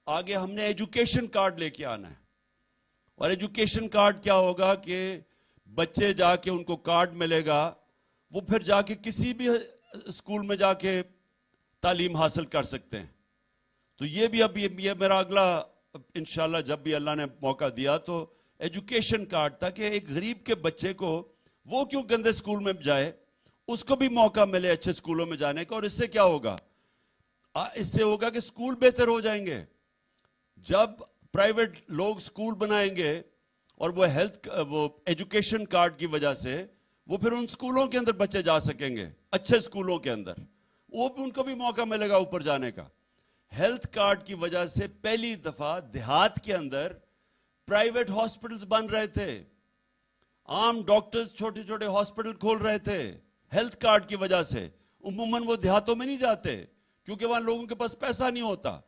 آگے ہم نے ایجوکیشن کارڈ لے کے آنا ہے. اور ایجوکیشن کارڈ کیا ہوگا کہ بچے جا کے ان کو کارڈ ملے گا, وہ پھر جا کے کسی بھی اسکول میں جا کے تعلیم حاصل کر سکتے ہیں. تو یہ بھی اب یہ میرا اگلا انشاءاللہ جب بھی اللہ نے موقع دیا تو ایجوکیشن کارڈ تھا کہ ایک غریب کے بچے کو وہ کیوں گندے اسکول میں جائے, اس کو بھی موقع ملے اچھے اسکولوں میں جانے کا. اور اس سے کیا ہوگا, اس سے ہوگا کہ اسکول بہتر ہو جائیں گے. جب پرائیویٹ لوگ اسکول بنائیں گے اور وہ ایجوکیشن کارڈ کی وجہ سے وہ پھر ان اسکولوں کے اندر بچے جا سکیں گے, اچھے اسکولوں کے اندر, وہ بھی ان کو بھی موقع ملے گا اوپر جانے کا. ہیلتھ کارڈ کی وجہ سے پہلی دفعہ دیہات کے اندر پرائیویٹ ہاسپٹلز بن رہے تھے, عام ڈاکٹرز چھوٹے چھوٹے ہاسپٹل کھول رہے تھے ہیلتھ کارڈ کی وجہ سے. عموماً وہ دیہاتوں میں نہیں جاتے کیونکہ وہاں لوگوں کے پاس پیسہ نہیں ہوتا.